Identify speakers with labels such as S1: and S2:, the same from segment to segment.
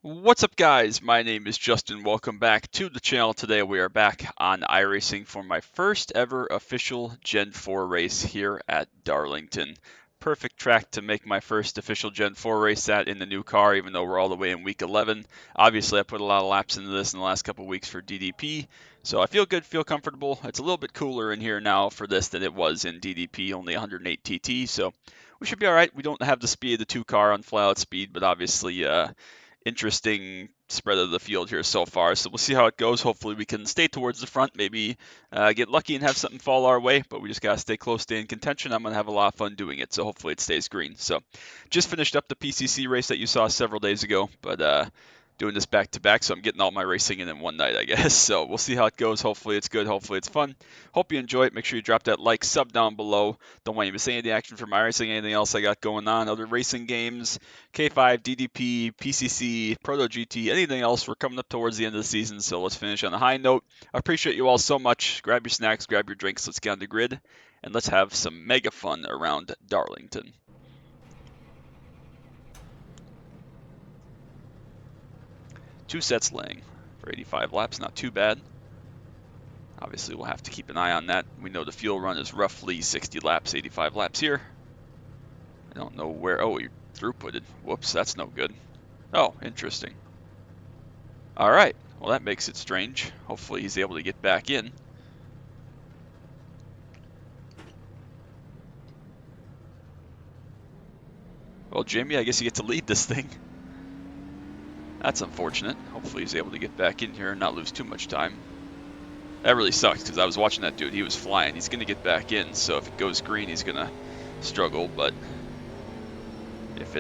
S1: What's up, guys? My name is Justin. Welcome back to the channel. Today we are back on iRacing for my first ever official Gen 4 race here at Darlington. Perfect track to make my first official Gen 4 race at in the new car, even though we're all the way in week 11. Obviously, I put a lot of laps into this in the last couple of weeks for DDP, so I feel good, feel comfortable. It's a little bit cooler in here now for this than it was in DDP, only 108 TT, so we should be all right. We don't have the speed of the two car on flat speed, but obviously interesting spread of the field here so far. So we'll see how it goes. Hopefully we can stay towards the front, maybe get lucky and have something fall our way, but we just got to stay close, stay in contention. I'm going to have a lot of fun doing it, so hopefully it stays green. So just finished up the PCC race that you saw several days ago, but doing this back to back, so I'm getting all my racing in one night, I guess. So we'll see how it goes. Hopefully it's good. Hopefully it's fun. Hope you enjoy it. Make sure you drop that like, sub down below. Don't want you to miss any of the action from iRacing, anything else I got going on, other racing games, K5, DDP, PCC, Proto GT, anything else. We're coming up towards the end of the season, so let's finish on a high note. I appreciate you all so much. Grab your snacks, grab your drinks. Let's get on the grid, and let's have some mega fun around Darlington. Two sets laying for 85 laps, not too bad. Obviously, we'll have to keep an eye on that. We know the fuel run is roughly 60 laps, 85 laps here. I don't know where. Oh, you're throughputed. Whoops, that's no good. Oh, interesting. All right. Well, that makes it strange. Hopefully, he's able to get back in. Well, Jamie, I guess you get to lead this thing. That's unfortunate. Hopefully, he's able to get back in here and not lose too much time. That really sucks because I was watching that dude. He was flying. He's going to get back in, so if it goes green, he's going to struggle. But if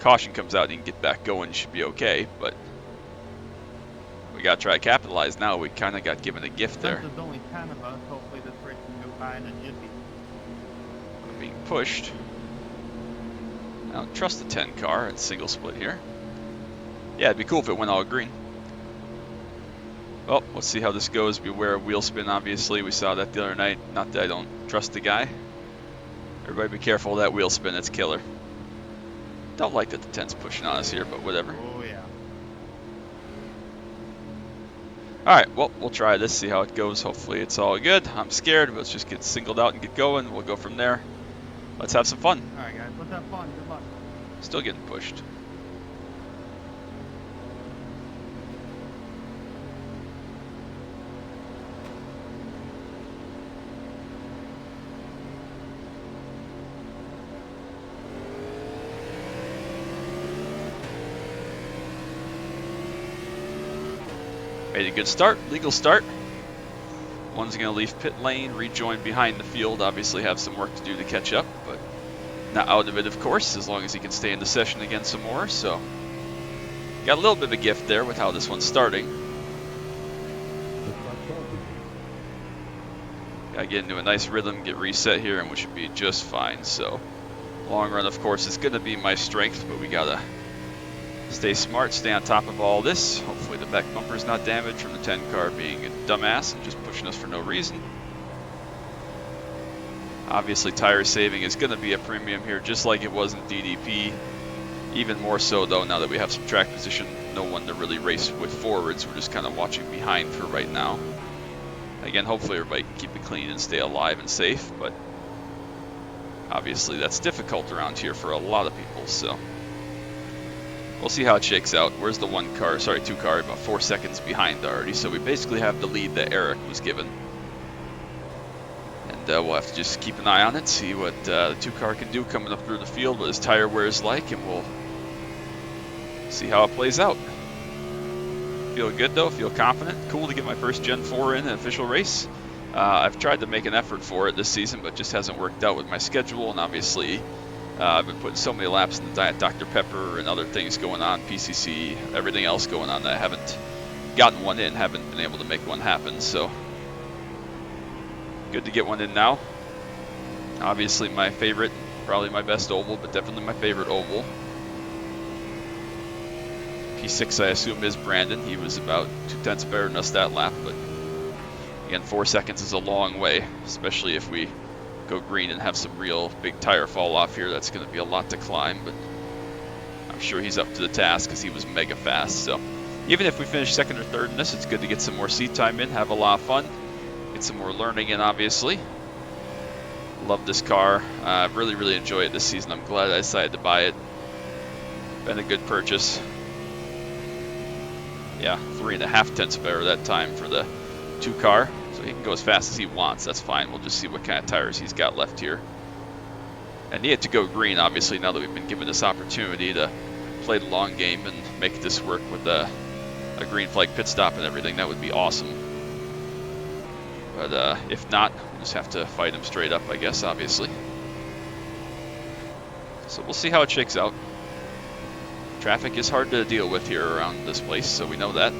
S1: caution comes out and he can get back going, he should be okay. But we got to try to capitalize now. We kind of got given a gift there.
S2: There's only 10 of us. Hopefully this race can go high in a jiffy.
S1: We're being pushed. I don't trust the 10 car. It's single split here. Yeah, it'd be cool if it went all green. Well, let's see how this goes. Beware of wheel spin, obviously. We saw that the other night. Not that I don't trust the guy. Everybody be careful of that wheel spin. It's killer. Don't like that the 10's pushing on us here, but whatever.
S2: Oh, yeah.
S1: Alright, well, we'll try this, see how it goes. Hopefully it's all good. I'm scared, but let's just get singled out and get going. We'll go from there. Let's have some fun.
S2: Alright, guys. Let's have fun. Good luck.
S1: Still getting pushed. Made a good start, legal start. One's going to leave pit lane, rejoin behind the field, obviously have some work to do to catch up, but not out of it, of course, as long as he can stay in the session again some more. So got a little bit of a gift there with how this one's starting. Got to get into a nice rhythm, get reset here, and we should be just fine. So long run, of course, is going to be my strength, but we got to stay smart, stay on top of all this. Hopefully the back bumper's not damaged from the 10 car being a dumbass and just pushing us for no reason. Obviously tire saving is going to be a premium here, just like it was in DDP. Even more so though, now that we have some track position, no one to really race with forwards. We're just kind of watching behind for right now. Again, hopefully everybody can keep it clean and stay alive and safe, but obviously that's difficult around here for a lot of people, so we'll see how it shakes out. Where's the 2 car, about 4 seconds behind already, so we basically have the lead that Eric was given. And we'll have to just keep an eye on it, see what the 2 car can do coming up through the field, what his tire wear is like, and we'll see how it plays out. Feel good though, feel confident. Cool to get my first Gen 4 in an official race. I've tried to make an effort for it this season, but just hasn't worked out with my schedule, and obviously I've been putting so many laps in the Diet Dr. Pepper and other things going on, PCC, everything else going on that I haven't gotten one in, haven't been able to make one happen, so good to get one in now. Obviously my favorite, probably my best oval, but definitely my favorite oval. P6 I assume is Brandon. He was about 0.2 better than us that lap, but again 4 seconds is a long way, especially if we go green and have some real big tire fall off here. That's going to be a lot to climb, but I'm I'm sure he's up to the task because he was mega fast. So even if we finish second or third in this, it's good to get some more seat time in, have a lot of fun, get some more learning in, obviously. Love this car. Really, really enjoy it this season. I'm glad I decided to buy it. Been a good purchase. Yeah, 3.5 tenths better that time for the 2 car. So he can go as fast as he wants. That's fine. We'll just see what kind of tires he's got left here. And he had to go green, obviously, now that we've been given this opportunity to play the long game and make this work with a green flag pit stop and everything. That would be awesome. But if not, we'll just have to fight him straight up, I guess, obviously. So we'll see how it shakes out. Traffic is hard to deal with here around this place, so we know that.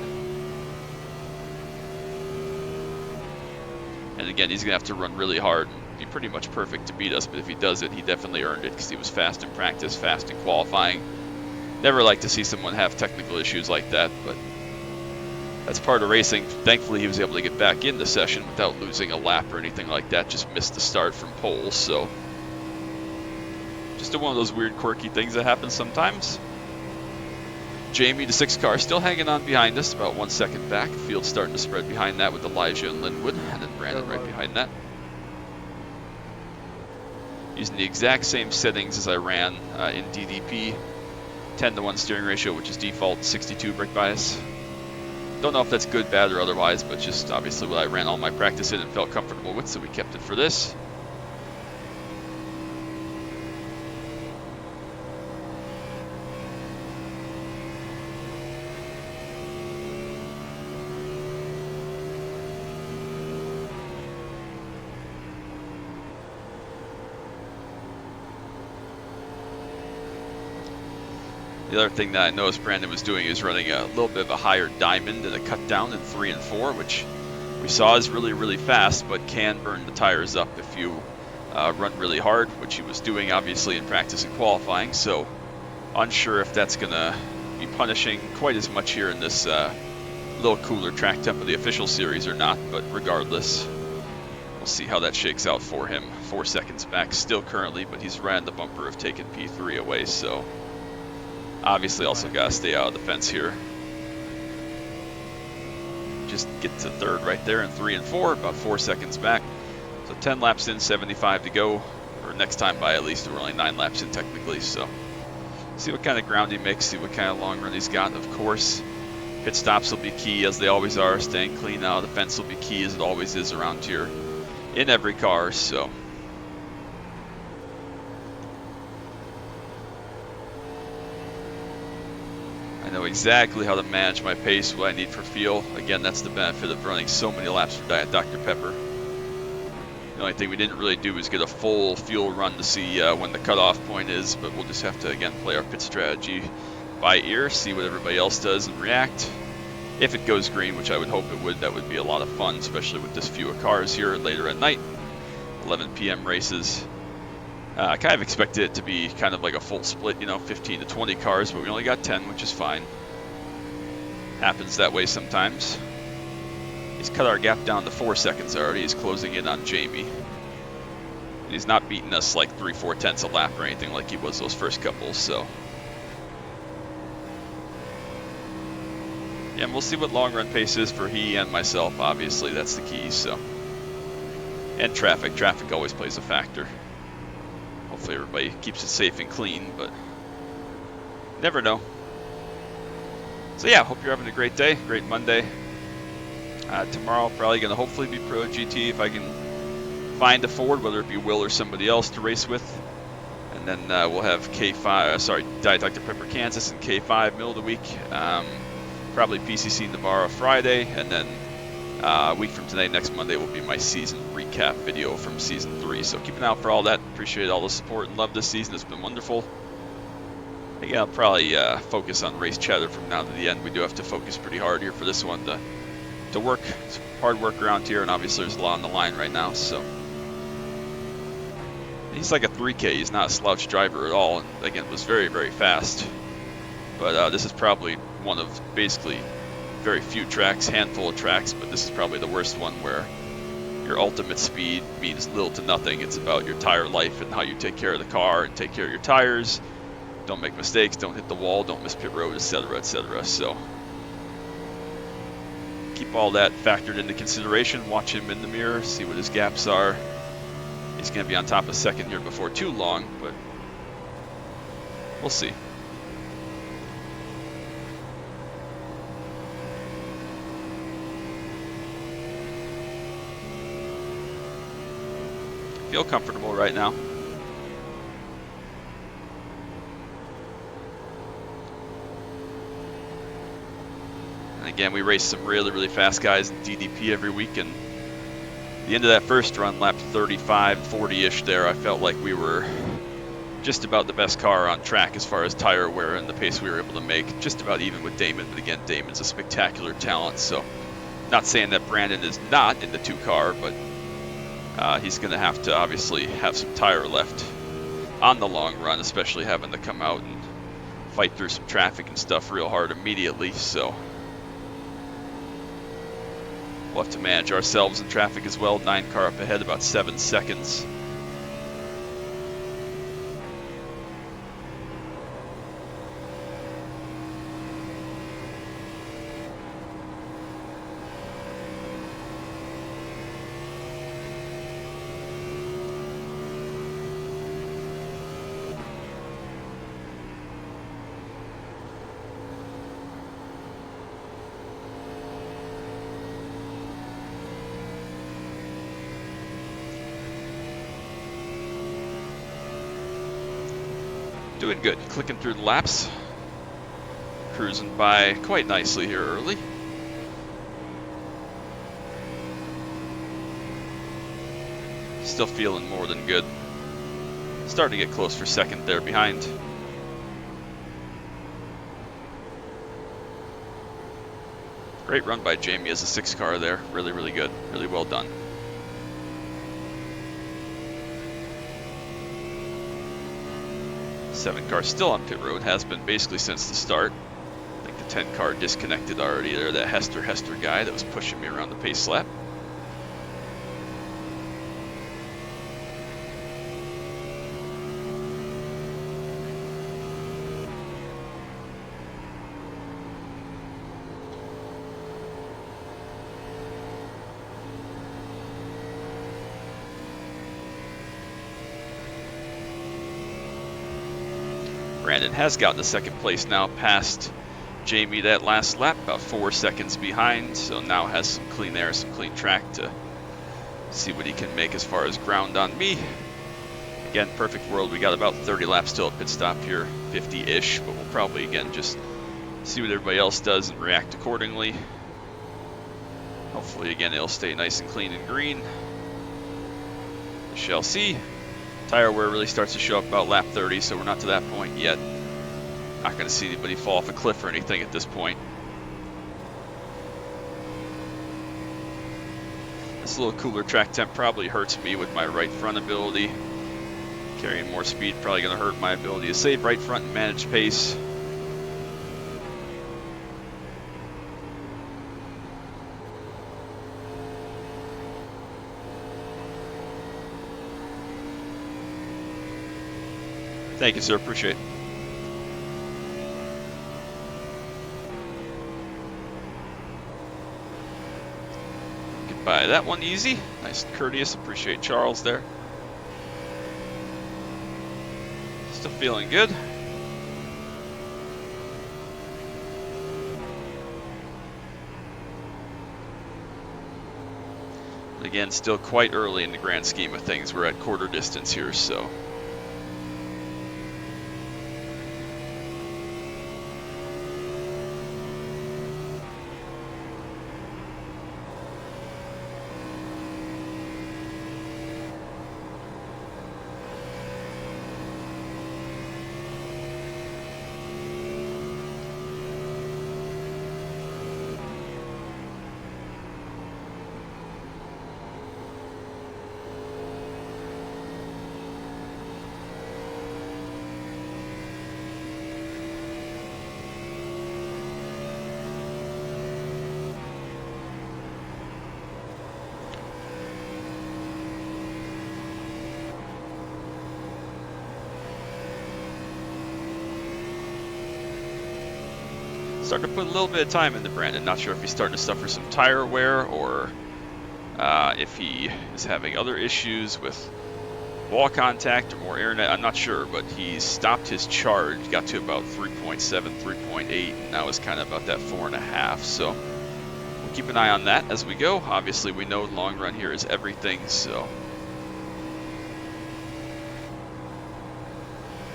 S1: And again, he's going to have to run really hard and be pretty much perfect to beat us, but if he does it, he definitely earned it because he was fast in practice, fast in qualifying. Never like to see someone have technical issues like that, but that's part of racing. Thankfully, he was able to get back in the session without losing a lap or anything like that, just missed the start from pole, so just one of those weird, quirky things that happens sometimes. Jamie, the 6 car, still hanging on behind us, about 1 second back. Field's starting to spread behind that with Elijah and Linwood, and then Brandon right behind that. Using the exact same settings as I ran in DDP. 10-to-1 steering ratio, which is default, 62 brake bias. Don't know if that's good, bad, or otherwise, but just obviously what I ran all my practice in and felt comfortable with, so we kept it for this. The other thing that I noticed Brandon was doing is running a little bit of a higher diamond and a cut down in 3 and 4, which we saw is really, really fast, but can burn the tires up if you run really hard, which he was doing obviously in practice and qualifying. So unsure if that's going to be punishing quite as much here in this little cooler track temp of the official series or not, but regardless, we'll see how that shakes out for him. 4 seconds back still currently, but he's right on the bumper of taking P3 away, so obviously also got to stay out of the fence here. Just get to third right there in 3 and 4, about 4 seconds back. So 10 laps in, 75 to go, or next time by at least. We're only 9 laps in technically, so see what kind of ground he makes, see what kind of long run he's got. Of course, pit stops will be key, as they always are. Staying clean out of the fence will be key, as it always is around here in every car, so I know exactly how to manage my pace, what I need for fuel. Again, that's the benefit of running so many laps for Diet Dr. Pepper. The only thing we didn't really do is get a full fuel run to see when the cutoff point is, but we'll just have to, again, play our pit strategy by ear, see what everybody else does and react. If it goes green, which I would hope it would, that would be a lot of fun, especially with this few cars here later at night. 11 p.m. races. I kind of expected it to be kind of like a full split, you know, 15 to 20 cars, but we only got 10, which is fine. Happens that way sometimes. He's cut our gap down to 4 seconds already. He's closing in on Jamie. And he's not beating us like 3-4 tenths a lap or anything like he was those first couple, so. Yeah, and we'll see what long run pace is for he and myself, obviously. That's the key, so. And traffic. Traffic always plays a factor. Hopefully everybody keeps it safe and clean, but never know. So yeah, hope you're having a great day, great Monday. Tomorrow probably going to hopefully be Pro GT if I can find a Ford, whether it be Will or somebody else to race with. And then we'll have Diet Dr. Pepper Kansas and K5 middle of the week. Probably PCC Navarra Friday, and then a week from today, next Monday, will be my season recap video from Season 3. So keep an eye out for all that. Appreciate all the support and love this season. It's been wonderful. Again, I'll probably focus on race chatter from now to the end. We do have to focus pretty hard here for this one to work. It's hard work around here, and obviously there's a lot on the line right now. So he's like a 3K. He's not a slouch driver at all. And again, was very, very fast. But this is probably one of basically very few tracks, handful of tracks, but this is probably the worst one where your ultimate speed means little to nothing. It's about your tire life and how you take care of the car and take care of your tires. don't make mistakes, don't hit the wall, don't miss pit road, etc., etc. So keep all that factored into consideration. Watch him in the mirror, see what his gaps are. He's going to be on top of second here before too long, but we'll see. Feel comfortable right now. And again, we race some really, really fast guys in DDP every week, and the end of that first run, lap 35, 40-ish there, I felt like we were just about the best car on track as far as tire wear and the pace we were able to make, just about even with Damon. But again, Damon's a spectacular talent, so not saying that Brandon is not in the 2 car, but he's going to have to obviously have some tire left on the long run, especially having to come out and fight through some traffic and stuff real hard immediately. So we'll have to manage ourselves in traffic as well. 9 car up ahead, about 7 seconds. Doing good, clicking through the laps, cruising by quite nicely here early. Still feeling more than good. Starting to get close for second there behind. Great run by Jamie as a 6 car there. Really, really good. Really well done. Seven car still on pit road, has been basically since the start. I think the 10 car disconnected already there, that Hester guy that was pushing me around the pace lap. Brandon has gotten to second place now, past Jamie that last lap, about 4 seconds behind, so now has some clean air, some clean track to see what he can make as far as ground on me. Again, perfect world, we got about 30 laps still at pit stop here, 50-ish, but we'll probably, again, just see what everybody else does and react accordingly. Hopefully, again, it'll stay nice and clean and green. We shall see. Tire wear really starts to show up about lap 30, so we're not to that point yet. Not going to see anybody fall off a cliff or anything at this point. This little cooler track temp probably hurts me with my right front ability. Carrying more speed probably going to hurt my ability to save right front and manage pace. Thank you, sir. Appreciate it. Get by that one easy. Nice and courteous. Appreciate Charles there. Still feeling good. Again, still quite early in the grand scheme of things. We're at quarter distance here, so. starting to put a little bit of time into Brandon. Not sure if he's starting to suffer some tire wear or if he is having other issues with wall contact or more internet. I'm not sure, but he's stopped his charge, got to about 3.7, 3.8, and now is kind of about that 4.5. So we'll keep an eye on that as we go. Obviously, we know long run here is everything, so.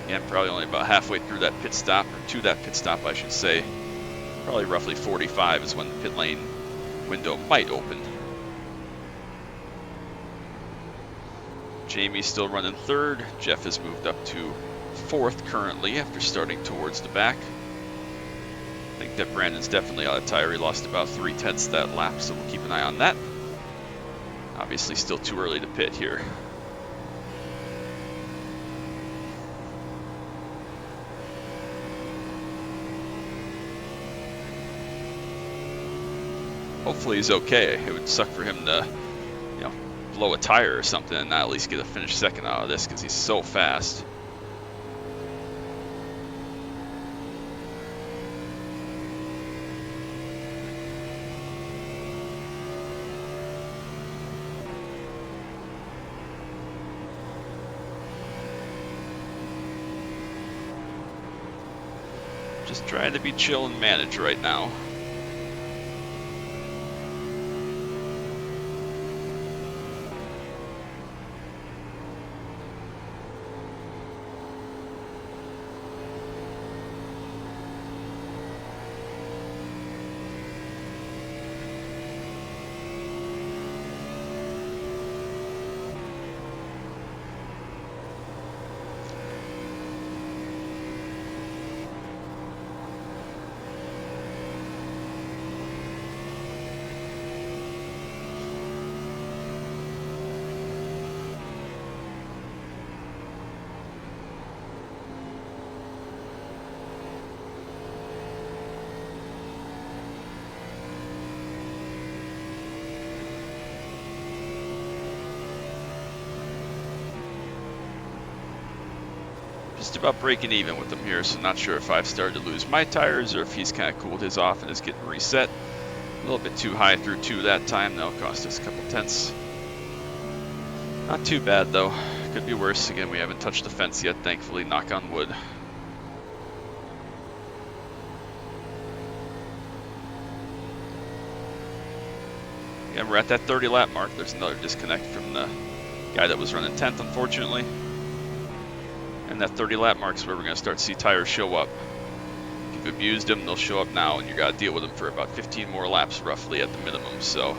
S1: Again, probably only about halfway through that pit stop, or to that pit stop, I should say. Probably roughly 45 is when the pit lane window might open. Jamie's still running third. Jeff has moved up to fourth currently after starting towards the back. I think that Brandon's definitely out of tire. He lost about 0.3 that lap, so we'll keep an eye on that. Obviously still too early to pit here. Hopefully he's okay. It would suck for him to, blow a tire or something and not at least get a finished second out of this because he's so fast. Just trying to be chill and manage right now. Just about breaking even with him here, so not sure if I've started to lose my tires or if he's kind of cooled his off and is getting reset. A little bit too high through 2 that time, that'll cost us a couple tenths. Not too bad though, could be worse. Again, we haven't touched the fence yet, thankfully, knock on wood. Again, we're at that 30 lap mark. There's another disconnect from the guy that was running 10th, unfortunately. And that 30 lap mark is where we're going to start to see tires show up. If you've abused them, they'll show up now, and you got to deal with them for about 15 more laps, roughly, at the minimum. So.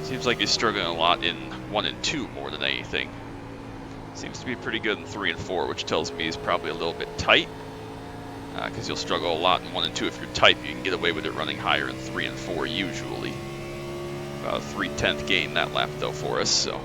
S1: Seems like he's struggling a lot in 1 and 2 more than anything. Seems to be pretty good in 3 and 4, which tells me he's probably a little bit tight. Because you'll struggle a lot in 1 and 2. If you're tight, you can get away with it running higher in 3 and 4 usually. About a 3/10 gain that lap though for us, so.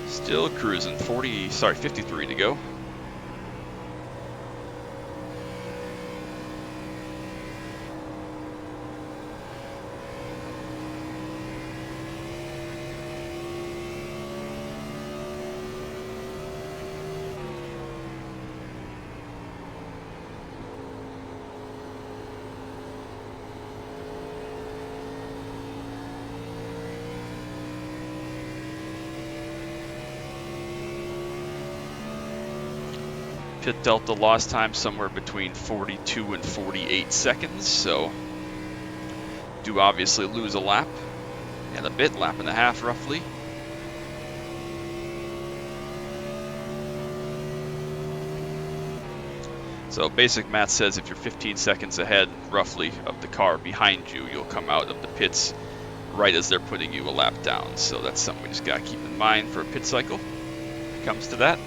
S1: Still cruising, 53 to go. Pit delta lost time somewhere between 42 and 48 seconds, so do obviously lose a lap and a bit, lap and a half roughly. So basic math says if you're 15 seconds ahead roughly of the car behind you, you'll come out of the pits right as they're putting you a lap down. So that's something we just gotta keep in mind for a pit cycle when it comes to that.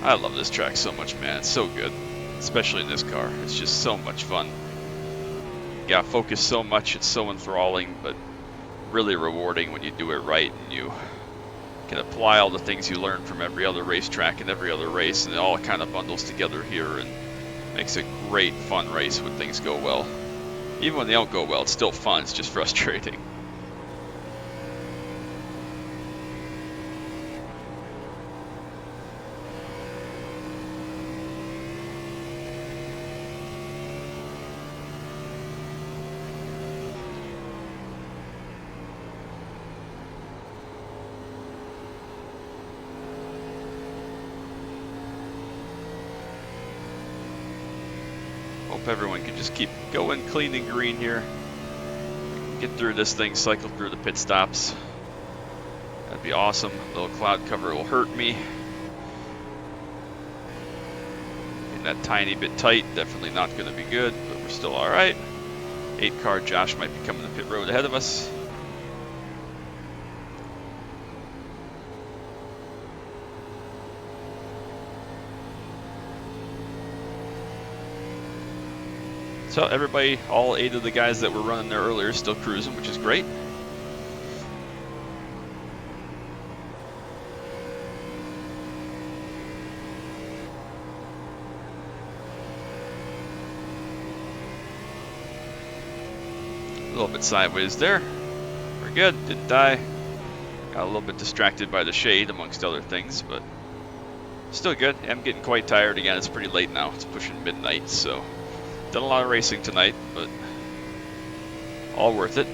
S1: I love this track so much, man. It's so good, especially in this car. It's just so much fun. Yeah, focus so much. It's so enthralling, but really rewarding when you do it right and you can apply all the things you learn from every other racetrack and every other race, and it all kind of bundles together here and makes a great, fun race when things go well. Even when they don't go well, it's still fun. It's just frustrating. Hope everyone can just keep going clean and green here. Get through this thing, cycle through the pit stops. That'd be awesome. A little cloud cover will hurt me. Getting that tiny bit tight, definitely not going to be good, but we're still all right. 8 car Josh might be coming to pit road ahead of us. So everybody, all 8 of the guys that were running there earlier, still cruising, which is great. A little bit sideways there. We're good, didn't die. Got a little bit distracted by the shade, amongst other things, but still good. I'm getting quite tired again. It's pretty late now. It's pushing midnight, so done a lot of racing tonight, but all worth it.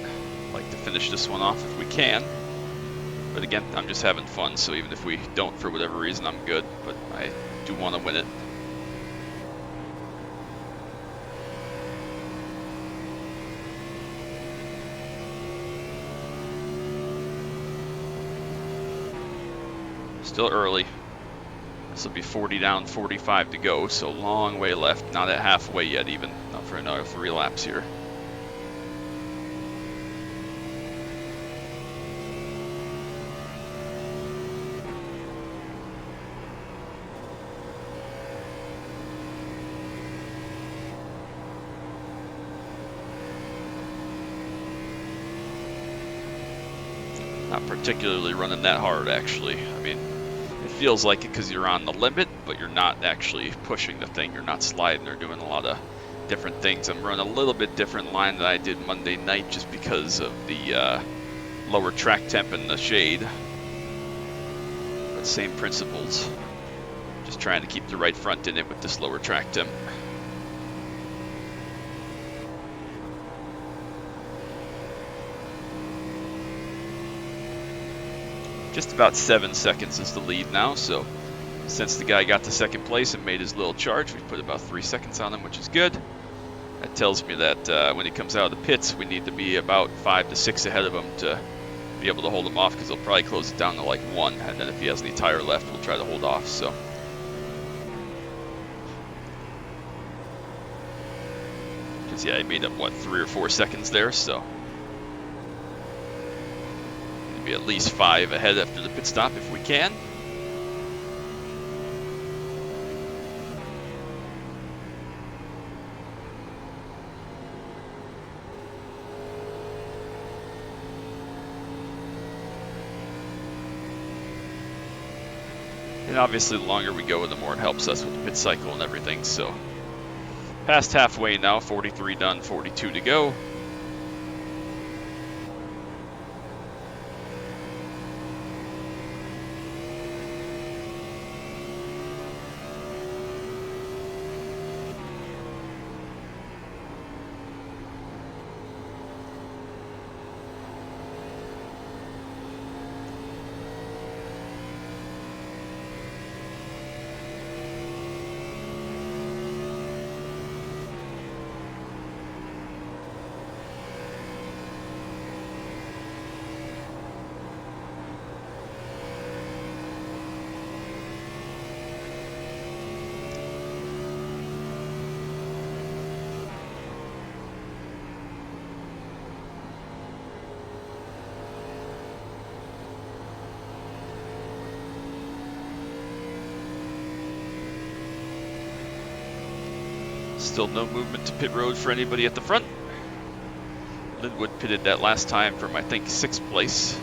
S1: Like to finish this one off if we can. But again, I'm just having fun, so even if we don't for whatever reason, I'm good. But I do want to win it. Still early. This will be 40 down, 45 to go, so long way left. Not at halfway yet even. Not for another 3 laps here. Not particularly running that hard, actually. I mean, it feels like it because you're on the limit, but you're not actually pushing the thing. You're not sliding or doing a lot of different things. I'm running a little bit different line than I did Monday night just because of the lower track temp and the shade. But same principles. Just trying to keep the right front in it with this lower track temp. Just about 7 seconds is the lead now, so since the guy got to second place and made his little charge, we put about 3 seconds on him, which is good. That tells me that when he comes out of the pits, we need to be about 5 to 6 ahead of him to be able to hold him off, because he'll probably close it down to like 1, and then if he has any tire left, we'll try to hold off. So because yeah, he made up what, 3 or 4 seconds there, so be at least 5 ahead after the pit stop if we can. And obviously the longer we go, the more it helps us with the pit cycle and everything. So past halfway now, 43 done, 42 to go. Still no movement to pit road for anybody at the front. Linwood pitted that last time from, I think, 6th place.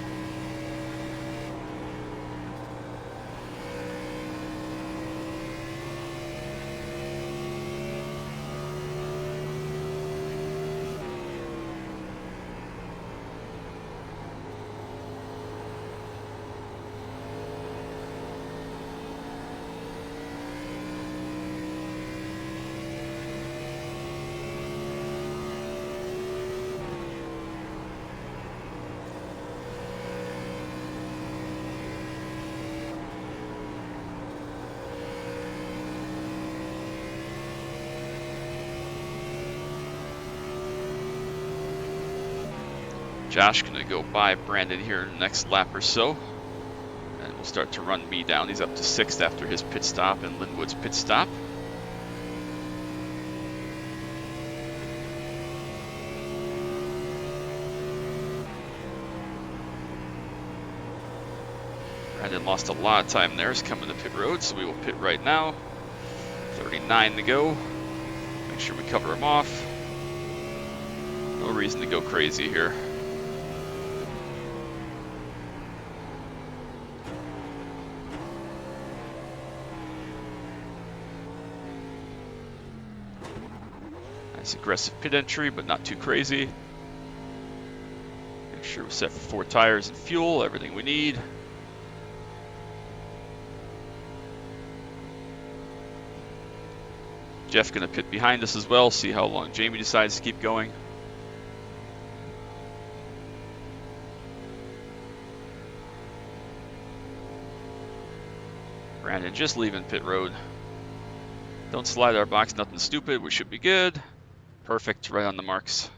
S1: Josh gonna go by Brandon here in the next lap or so, and we'll start to run me down. He's up to 6th after his pit stop and Linwood's pit stop. Brandon lost a lot of time there. He's coming to pit road, so we will pit right now. 39 to go. Make sure we cover him off. No reason to go crazy here. Nice aggressive pit entry, but not too crazy. Make sure we're set for 4 tires and fuel, everything we need. Jeff gonna pit behind us as well, see how long Jamie decides to keep going. Brandon just leaving pit road. Don't slide our box, nothing stupid, we should be good. Perfect, right on the marks.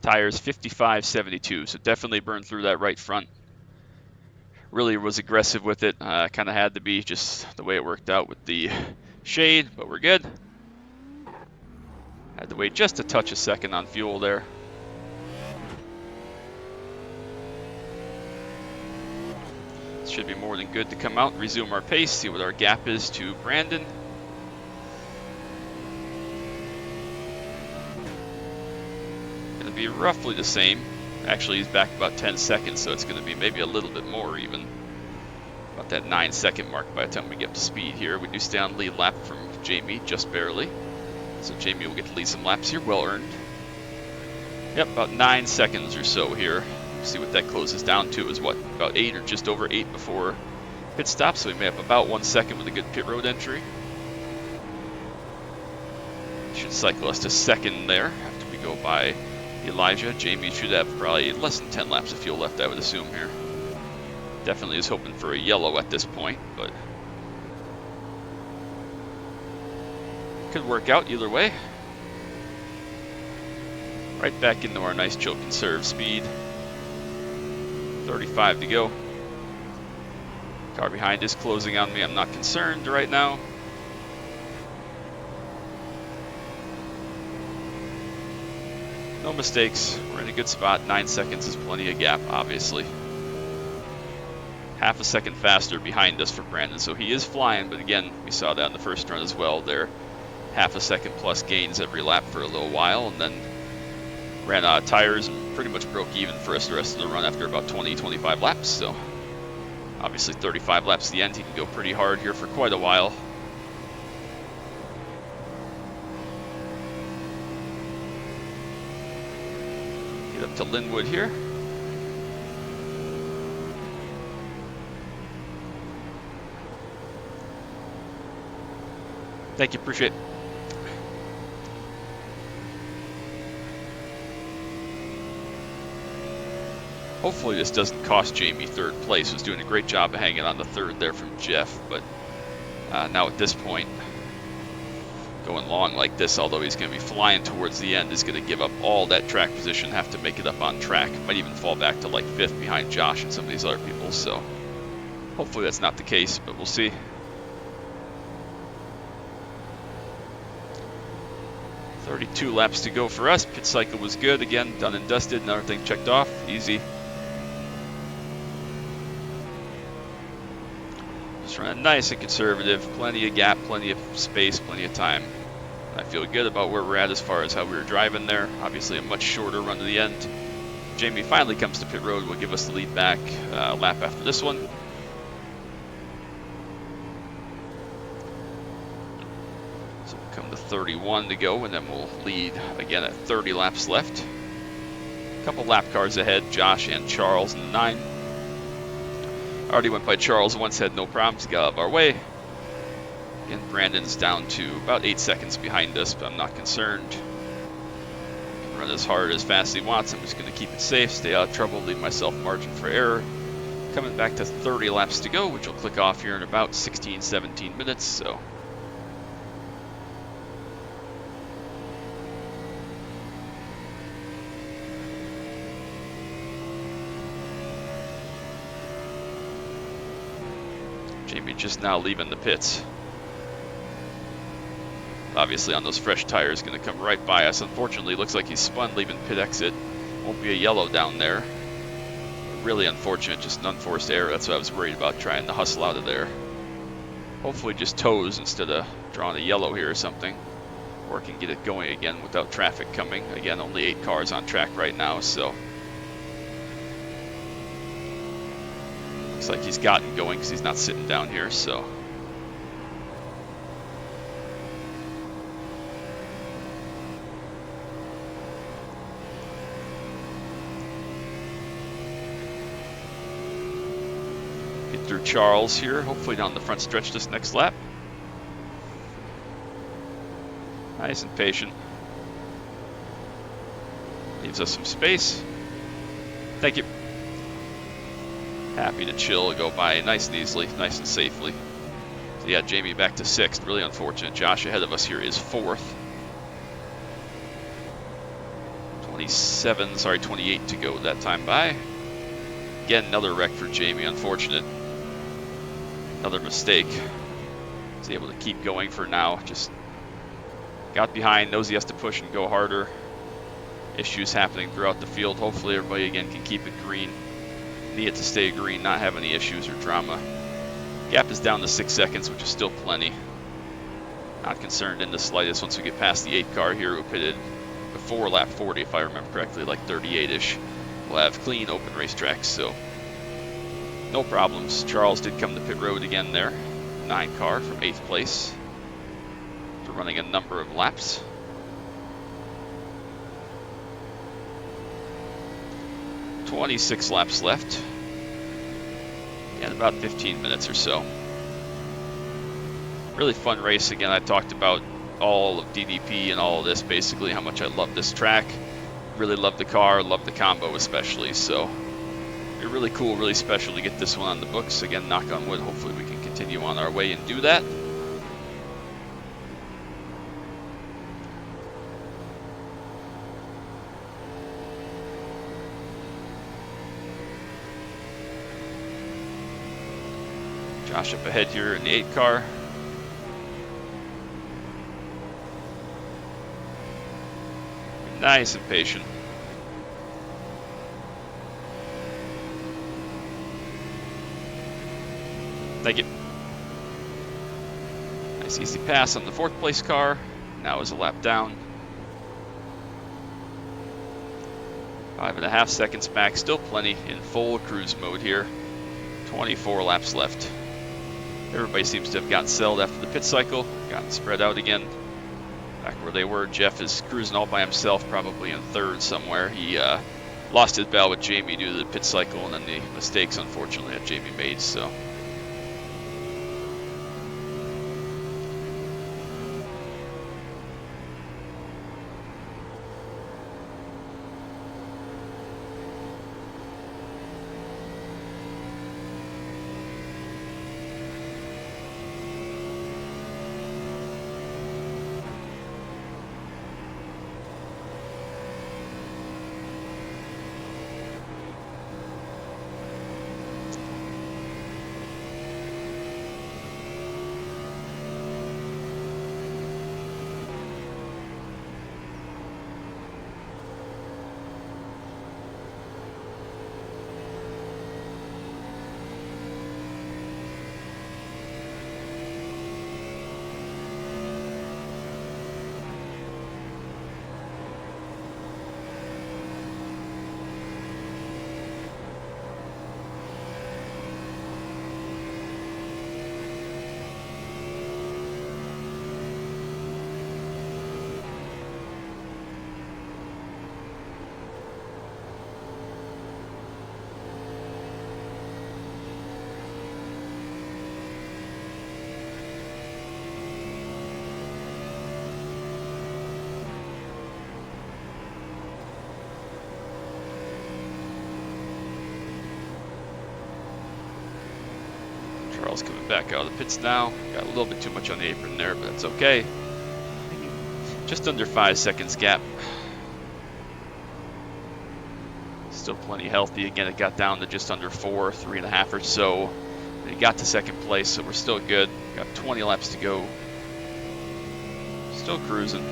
S1: Tires 55-72, so definitely burned through that right front. Really was aggressive with it, kind of had to be, just the way it worked out with the shade, but we're good. Had to wait just a touch a second on fuel there. Should be more than good to come out, resume our pace, see what our gap is to Brandon. Gonna be roughly the same. Actually, he's back about 10 seconds, so it's gonna be maybe a little bit more even. About that 9-second mark by the time we get up to speed here. We do stay on lead lap from Jamie, just barely. So Jamie will get to lead some laps here, well earned. Yep, about 9 seconds or so here. See what that closes down to is what, about 8 or just over 8 before pit stop, so we may have about 1 second with a good pit road entry. Should cycle us to 2nd there after we go by Elijah. Jamie should have probably less than 10 laps of fuel left, I would assume here. Definitely is hoping for a yellow at this point, but could work out either way. Right back into our nice chill conserve speed. 35 to go. Car behind is closing on me. I'm not concerned right now. No mistakes. We're in a good spot. 9 seconds is plenty of gap, obviously. Half a second faster behind us for Brandon, so he is flying, but again, we saw that in the first run as well. There, half a second plus gains every lap for a little while, and then ran out of tires and pretty much broke even for us the rest of the run after about 20-25 laps. So Obviously 35 laps to the end, he can go pretty hard here for quite a while. Get up to Linwood here. Thank you, appreciate it. Hopefully this doesn't cost Jamie third place. Was doing a great job of hanging on the third there from Jeff, but now at this point, going long like this, although he's going to be flying towards the end, is going to give up all that track position, have to make it up on track. Might even fall back to like 5th behind Josh and some of these other people, so hopefully that's not the case, but we'll see. 32 laps to go for us. Pit cycle was good. Again, done and dusted and everything checked off. Easy. Just running nice and conservative. Plenty of gap, plenty of space, plenty of time. I feel good about where we're at as far as how we were driving there. Obviously a much shorter run to the end. Jamie finally comes to pit road, will give us the lead back lap after this one. So we'll come to 31 to go, and then we'll lead again at 30 laps left. A couple lap cars ahead, Josh and Charles in the 9. Already went by Charles once, had no problems, got out of our way. Again, Brandon's down to about 8 seconds behind us, but I'm not concerned. He can run as hard, as fast as he wants. I'm just going to keep it safe, stay out of trouble, leave myself margin for error. Coming back to 30 laps to go, which will click off here in about 16, 17 minutes, so. Jamie just now leaving the pits. Obviously on those fresh tires, going to come right by us. Unfortunately, looks like he's spun leaving pit exit. Won't be a yellow down there. Really unfortunate, just an unforced error. That's what I was worried about, trying to hustle out of there. Hopefully just toes instead of drawing a yellow here or something. Or can get it going again without traffic coming. Again, only 8 cars on track right now, so. Looks like he's gotten going because he's not sitting down here, so. Get through Charles here, hopefully down the front stretch this next lap. Nice and patient. Leaves us some space. Thank you. Happy to chill, go by nice and easily, nice and safely. So yeah, Jamie back to 6th. Really unfortunate. Josh ahead of us here is 4th. 28 to go that time by. Again, another wreck for Jamie, unfortunate. Another mistake. He's able to keep going for now. Just got behind, knows he has to push and go harder. Issues happening throughout the field. Hopefully everybody again can keep it green. Need it to stay green, not have any issues or drama. Gap is down to 6 seconds, which is still plenty. Not concerned in the slightest once we get past the 8 car here who pitted before lap 40, if I remember correctly, like 38-ish. We'll have clean open racetracks, so no problems. Charles did come to pit road again there. 9 car from 8th place. After running a number of laps. "26 laps left, and about 15 minutes or so. Really fun race. Again, I talked about all of DDP and all of this, basically how much I love this track. Really love the car, love the combo especially, so it's really cool, really special to get this one on the books. Again, knock on wood, hopefully we can continue on our way and do that. Josh up ahead here in the 8 car. Nice and patient. Thank you. Nice easy pass on the 4th place car. Now is a lap down. 5.5 seconds back, still plenty in full cruise mode here. 24 laps left. Everybody seems to have gotten settled after the pit cycle, gotten spread out again. Back where they were, Jeff is cruising all by himself, probably in third somewhere. He lost his battle with Jamie due to the pit cycle and then the mistakes, unfortunately, that Jamie made. So. Charles coming back out of the pits now. Got a little bit too much on the apron there, but that's okay. Just under 5 seconds gap. Still plenty healthy. Again, it got down to just under 4, 3.5 or so. And it got to second place, so we're still good. Got 20 laps to go. Still cruising.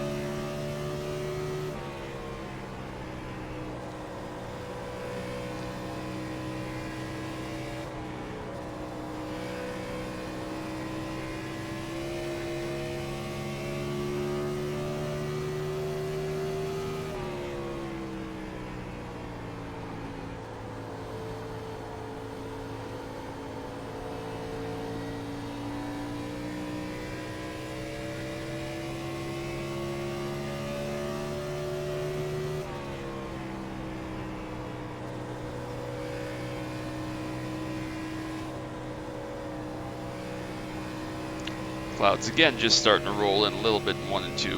S1: Clouds again just starting to roll in a little bit in 1 and 2.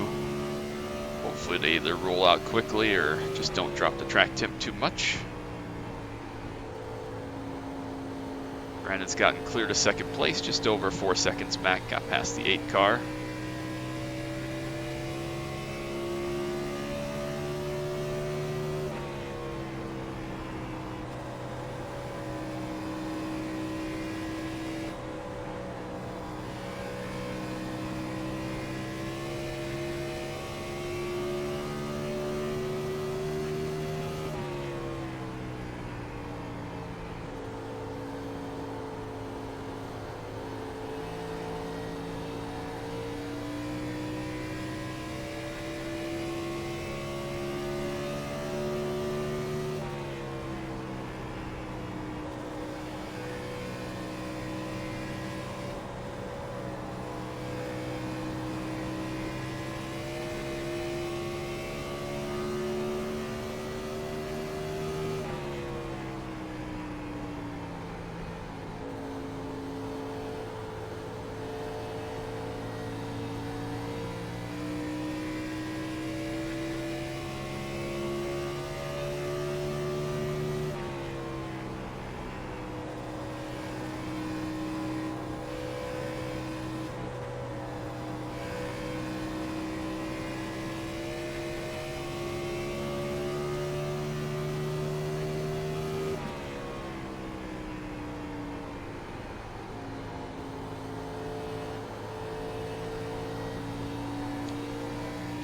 S1: Hopefully they either roll out quickly or just don't drop the track temp too much. Brandon's gotten clear to second place, just over 4 seconds back, got past the 8 car.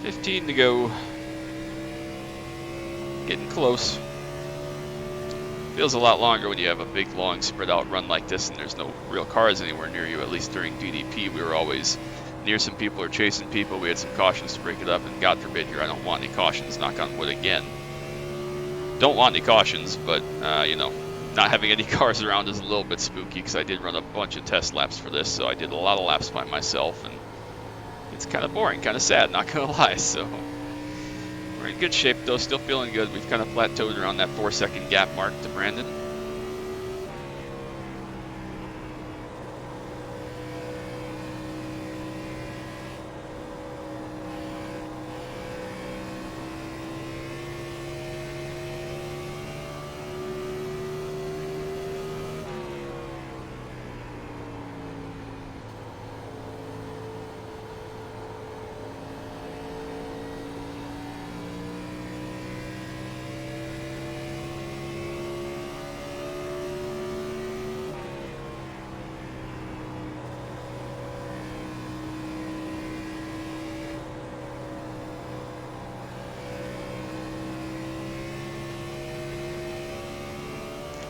S1: $15 to go. Getting close. Feels a lot longer when you have a big, long, spread out run like this and there's no real cars anywhere near you. At least during DDP, we were always near some people or chasing people. We had some cautions to break it up, and God forbid here I don't want any cautions, knock on wood again. Don't want any cautions, but, you know, not having any cars around is a little bit spooky because I did run a bunch of test laps for this, so I did a lot of laps by myself, and it's kind of boring, kind of sad, not gonna lie. So we're in good shape though, still feeling good. We've kind of plateaued around that 4-second gap mark to Brandon.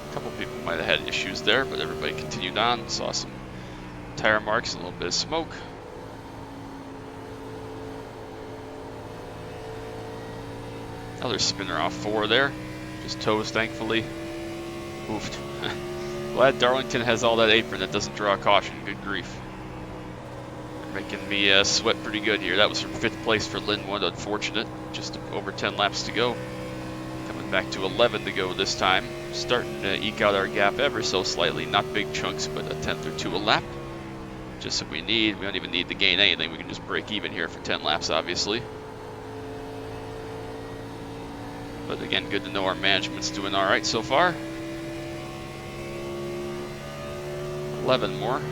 S1: A couple people might have had issues there, but everybody continued on. Saw some tire marks and a little bit of smoke. Another spinner off 4 there. Just toes, thankfully. Oofed. Glad Darlington has all that apron that doesn't draw caution. Good grief. They're making me sweat pretty good here. That was from 5th place for Linwood. Unfortunate. Just over 10 laps to go. Coming back to 11 to go this time. Starting to eke out our gap ever so slightly. Not big chunks, but a 10th or 2 a lap. Just what we need. We don't even need to gain anything. We can just break even here for 10 laps, obviously. But again, good to know our management's doing all right so far. 11 more.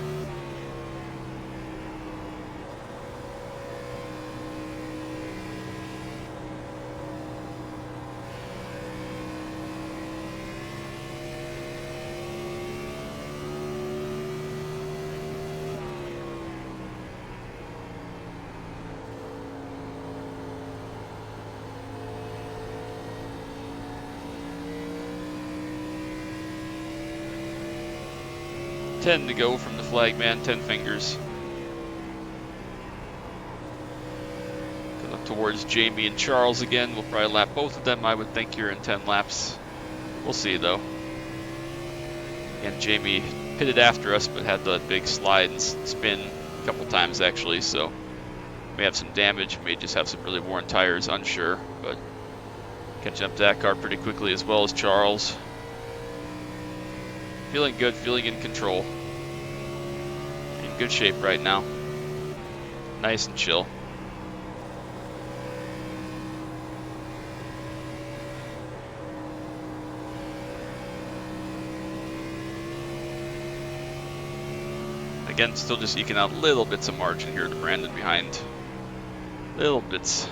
S1: Ten to go from the flag man, 10 fingers. Gonna look towards Jamie and Charles again. We'll probably lap both of them, I would think, here in 10 laps. We'll see though. And Jamie pitted after us, but had the big slide and spin a couple times actually, so may have some damage, may just have some really worn tires, unsure, but catching up to that car pretty quickly as well as Charles. Feeling good, feeling in control. In good shape right now. Nice and chill. Again, still just eking out little bits of margin here to Brandon behind. Little bits.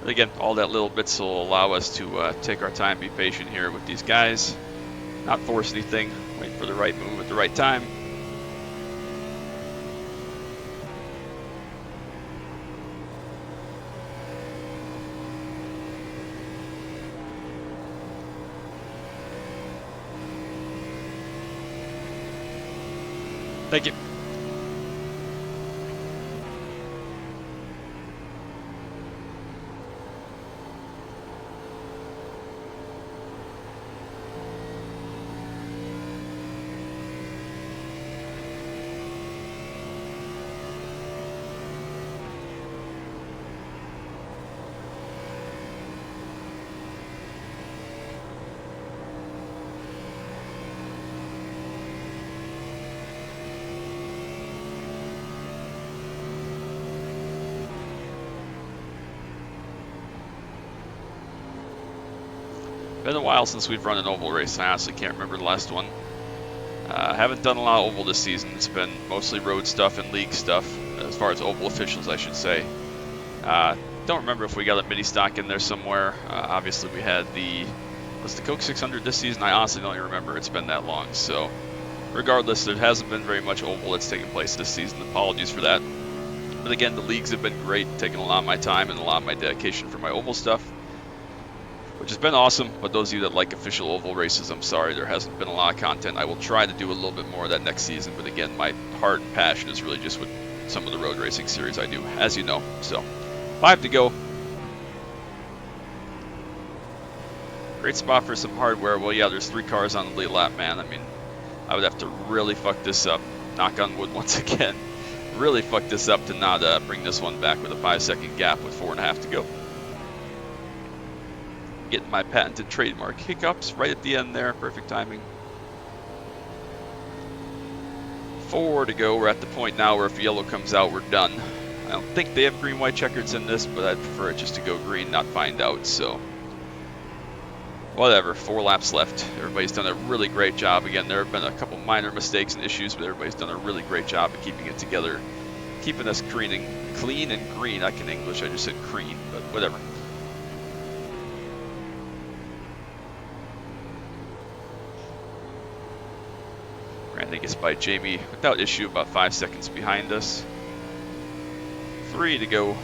S1: But again, all that little bits will allow us to take our time, be patient here with these guys. Not force anything, wait for the right move at the right time. Thank you. Been a while since we've run an oval race. I honestly can't remember the last one. Haven't done a lot of oval this season. It's been mostly road stuff and league stuff, as far as oval officials, I should say. Don't remember if we got a mini stock in there somewhere. Obviously, we had was the Coke 600 this season? I honestly don't even remember. It's been that long. So, regardless, there hasn't been very much oval that's taken place this season. Apologies for that. But again, the leagues have been great, taking a lot of my time and a lot of my dedication for my oval stuff, which has been awesome. But those of you that like official oval races, I'm sorry, there hasn't been a lot of content. I will try to do a little bit more of that next season, but again, my heart and passion is really just with some of the road racing series I do, as you know. So, 5 to go. Great spot for some hardware. Well, yeah, there's 3 cars on the lead lap, man. I mean, I would have to really fuck this up. Knock on wood once again. Really fuck this up to not bring this one back with a 5-second gap with 4.5 to go. Getting my patented trademark hiccups right at the end there. Perfect timing. 4 to go. We're at the point now where if yellow comes out, we're done. I don't think they have green-white checkers in this, but I'd prefer it just to go green, not find out, so whatever. 4 laps left. Everybody's done a really great job. Again, there have been a couple minor mistakes and issues, but everybody's done a really great job of keeping it together, keeping us clean and green. I can English, I just said green, but whatever. Brandon gets by Jamie without issue, about 5 seconds behind us. 3 to go.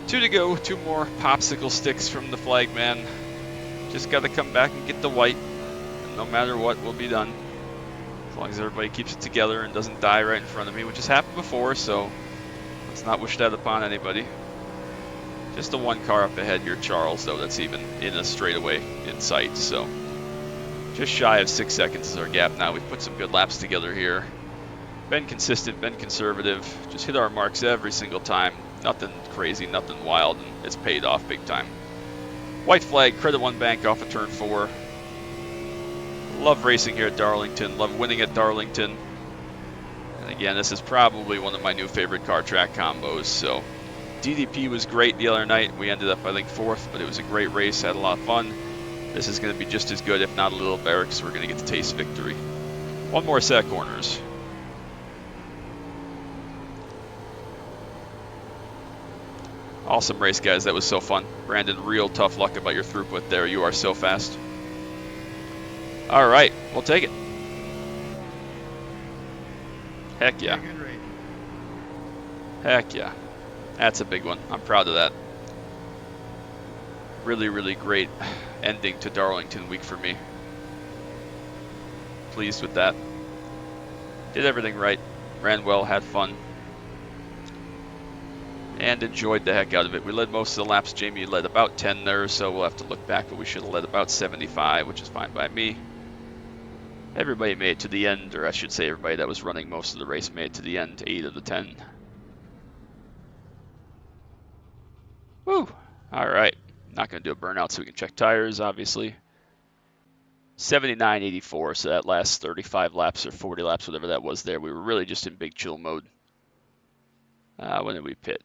S1: Two to go, 2 more popsicle sticks from the flag man. Just got to come back and get the white, and no matter what, we'll be done. As long as everybody keeps it together and doesn't die right in front of me, which has happened before, so let's not wish that upon anybody. Just the 1 car up ahead here, Charles, though, that's even in a straightaway in sight, so just shy of 6 seconds is our gap now. We've put some good laps together here. Been consistent, been conservative, just hit our marks every single time. Nothing crazy, nothing wild, and it's paid off big time. White flag, credit 1 bank off of turn 4. Love racing here at Darlington, love winning at Darlington. And again, this is probably one of my new favorite car track combos, so DDP was great the other night. We ended up, I think, 4th, but it was a great race, had a lot of fun. This is going to be just as good, if not a little better, because we're going to get to taste victory. 1 more set of corners. Awesome race, guys. That was so fun. Brandon, real tough luck about your throughput there. You are so fast. All right, we'll take it. Heck yeah.
S2: Good race.
S1: Heck yeah. That's a big one. I'm proud of that. Really, really great ending to Darlington week for me. Pleased with that. Did everything right. Ran well, had fun. And enjoyed the heck out of it. We led most of the laps. Jamie led about 10 there, so we'll have to look back, but we should have led about 75, which is fine by me. Everybody made it to the end, or I should say everybody that was running most of the race made it to the end, 8 of the 10. Woo! All right. Not going to do a burnout so we can check tires, obviously. 79.84, so that last 35 laps or 40 laps, whatever that was there, we were really just in big chill mode. When did we pit?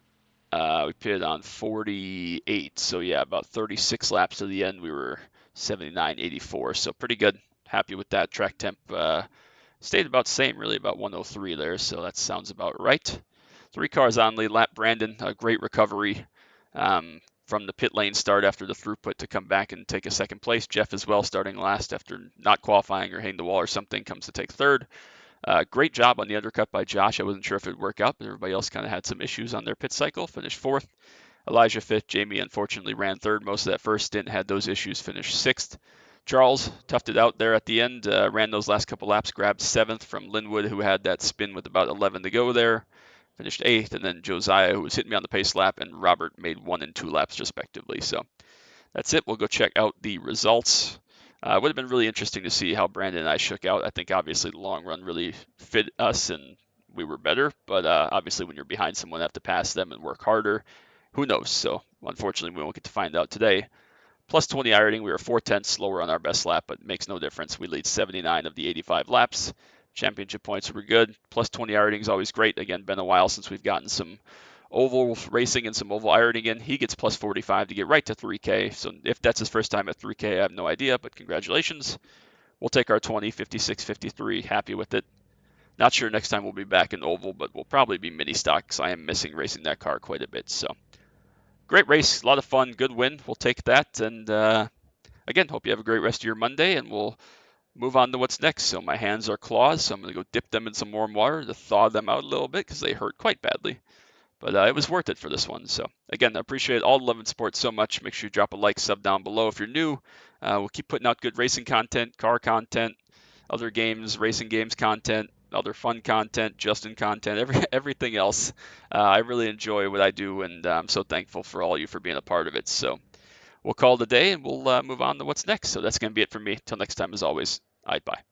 S1: We pitted on 48, so yeah, about 36 laps to the end, we were 79.84, so pretty good. Happy with that. Track temp stayed about the same, really, about 103 there, so that sounds about right. 3 cars on lead lap. Brandon, a great recovery from the pit lane start after the throughput to come back and take a 2nd place. Jeff as well, starting last after not qualifying or hitting the wall or something, comes to take 3rd. Great job on the undercut by Josh. I wasn't sure if it would work out, but everybody else kind of had some issues on their pit cycle. Finished 4th. Elijah 5th. Jamie unfortunately ran 3rd. Most of that first stint had those issues. Finished 6th. Charles toughed it out there at the end. Ran those last couple laps. Grabbed 7th from Linwood, who had that spin with about 11 to go there. Finished 8th. And then Josiah, who was hitting me on the pace lap, and Robert made 1 and 2 laps respectively. So that's it. We'll go check out the results. It would have been really interesting to see how Brandon and I shook out. I think obviously the long run really fit us and we were better, but obviously when you're behind someone, you have to pass them and work harder. Who knows? So unfortunately, we won't get to find out today. Plus 20 iRating, we were 4/10 slower on our best lap, but it makes no difference. We lead 79 of the 85 laps. Championship points were good. Plus 20 iRating is always great. Again, been a while since we've gotten some oval racing and some oval ironing in. He gets plus 45 to get right to 3K. So if that's his first time at 3K, I have no idea, but congratulations. We'll take our 20, 56, 53. Happy with it. Not sure next time we'll be back in oval, but we'll probably be mini stock because I am missing racing that car quite a bit. So great race, a lot of fun, good win. We'll take that. And again, hope you have a great rest of your Monday, and we'll move on to what's next. So my hands are claws, so I'm going to go dip them in some warm water to thaw them out a little bit because they hurt quite badly. But it was worth it for this one. So again, I appreciate all the love and support so much. Make sure you drop a like, sub down below if you're new. We'll keep putting out good racing content, car content, other games, racing games content, other fun content, Justin content, everything else. I really enjoy what I do, and I'm so thankful for all of you for being a part of it. So we'll call it a day, and we'll move on to what's next. So that's going to be it for me. Till next time, as always, bye.